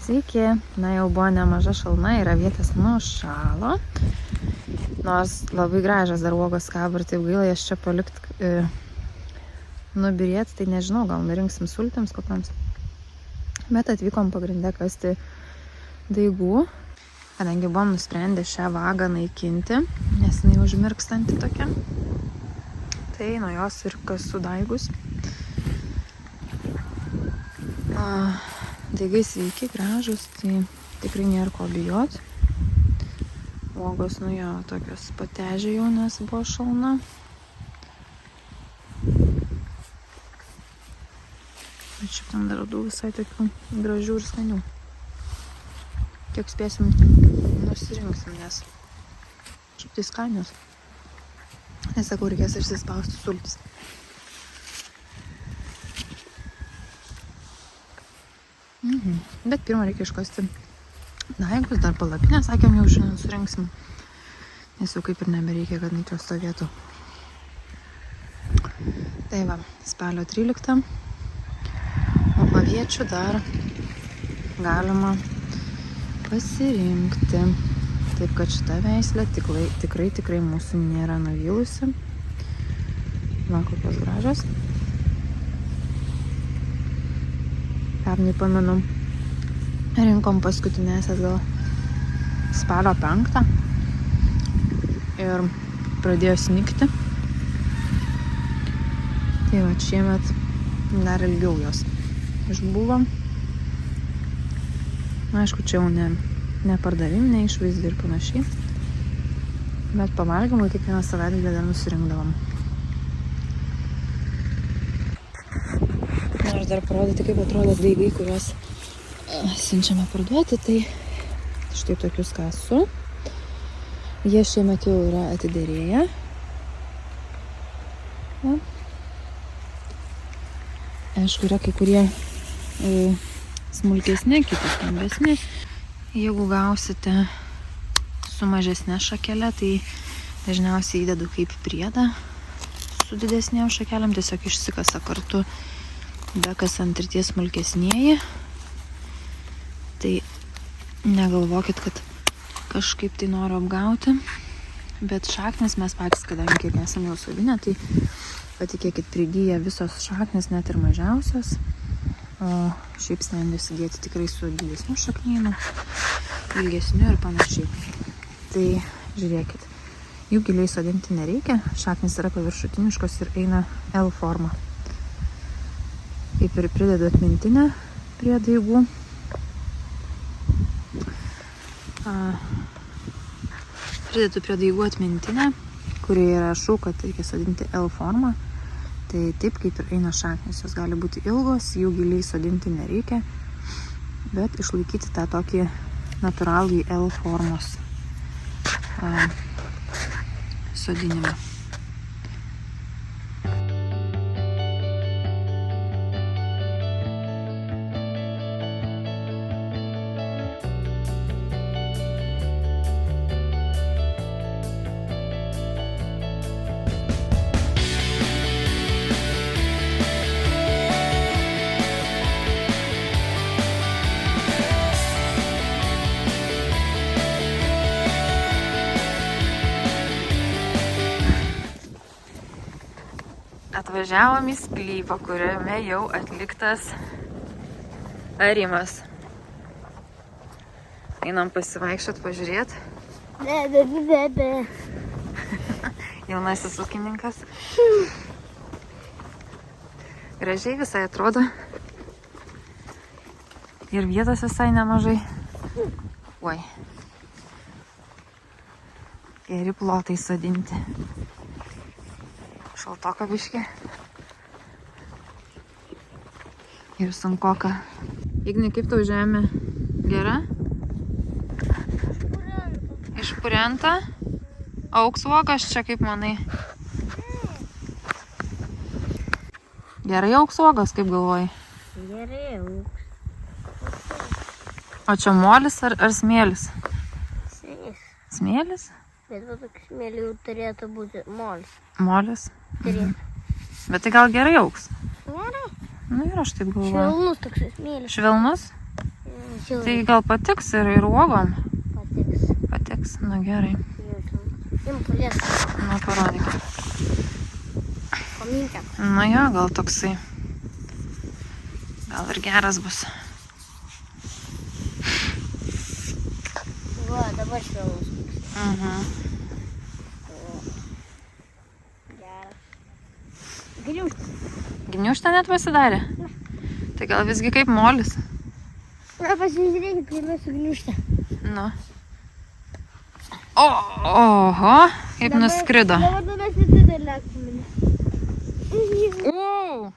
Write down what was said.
Sveiki, na jau buvo nemaža šalna ir avietės nušalo. Nors labai gražios dar uogos kabo ir taip gaila jas čia palikti nubirėti, tai nežinau, gal nurinksim sultims kokiams. Bet atvykom pagrindę kasti daigų, kadangi buvom nusprendę šią vagą naikinti, nes jinai užmirkstanti tokia. Tai nuo jos ir kasu daigus. Daigai sveiki, gražus, tai tikrai nėra ko bijot. Uogos nu jo tokios patežė jau, nes buvo šalna. Bet šiaip ten dar radau visai tokių gražių ir skanių. Kiek spėsim, nusirinksim, nes šiaip tai skanios. Nesakau, reikės išsispausti sultis. Bet pirmą reikia iškasti daigus, dar palapinę, sakėm, jau šiandien surinksim. Nes jau kaip ir nebereikia, kad čia stovėtų. Tai va, spalio 13. O aviečių dar galima pasirinkti. Taip, kad šita veislė tikrai mūsų nėra nuvylusi. Va, kokios gražios. Pernai pamenu, rinkom paskutinėsias gal spalio 5 ir pradėjo snigti. Tai va, šiemet dar ilgiau jos išbuvo. Aišku, čia jau ne pardaviminė išvaizda ir panašiai. Bet pavalgymui kiekvieną savaitgalį dar nusirinkdavom. Nors dar parodyti, kaip atrodo daigai, kuriuos siunčiame parduoti, tai štai tokius kasu. Jie šiemet jau yra atiderėję. Aišku, yra kai kurie smulkesni, kiti stambesni. Jeigu gausite su mažesne šakelė, tai dažniausiai įdedu kaip priedą su didesnėm šakelėm, tiesiog išsikasa kartu bekasant ir tie smulkesnieji. Tai negalvokit, kad kažkaip tai noriu apgauti, bet šaknis mes patys, kadangi kiek nesam jau sodinę, tai patikėkit, prigyja visos šaknis, net ir mažiausios. O šiaip stengiuosi dėti tikrai su didesniu šaknynu, ilgesniu ir panašiai. Tai žiūrėkit, jų giliai sodinti nereikia, šaknis yra paviršutiniškos ir eina L forma. Kaip ir pridedu atmintinę prie daigų. Pridedu prie daigų atmintinę, kurioje rašau, kad reikia sodinti L formą. Tai taip kaip ir eina šaknis, jos gali būti ilgos, jų giliai sodinti nereikia, bet išlaikyti tą tokį natūralų L formos sodinimą. Atvažiavom į sklypą, kuriame jau atliktas arimas. Einam pasivaikščiot, pažiūrėt. Be. Jaunasis ūkininkas. Gražiai visai atrodo. Ir vietos visai nemažai. Oi. Geri plotai sodinti. Šaltoka biškė. Ir sunkoka. Ignai, kaip tau žemė? Gera? Išpurenta? Augs uogas čia, kaip manai? Gerai augs uogas, kaip galvoji? Gerai augs. O čia molis ar smėlis? Smėlis. Smėlis? Bet va toks smėlį jau turėtų būti molis. Molis? Turėtų. Bet tai gal gerai augs? Gerai. Nu ir aš taip galvoju. Švelnus toks smėlis. Švelnus? Tačiau Tai gal patiks ir uogom? patiks. Patiks, nu gerai. Jum palies Nu, parodyk. paminkę. Nu jo, gal toksai. Gal ir geras bus. Va, dabar švelnus. Geras. Griūštis. Gniužtė net pasidarė? Tai gal visgi kaip molis? Na, pasižiūrėkit, kaip mes sugniužtė. Nu. Oho, kaip nuskrido. Dabar mes į didelį akmenį. Wow,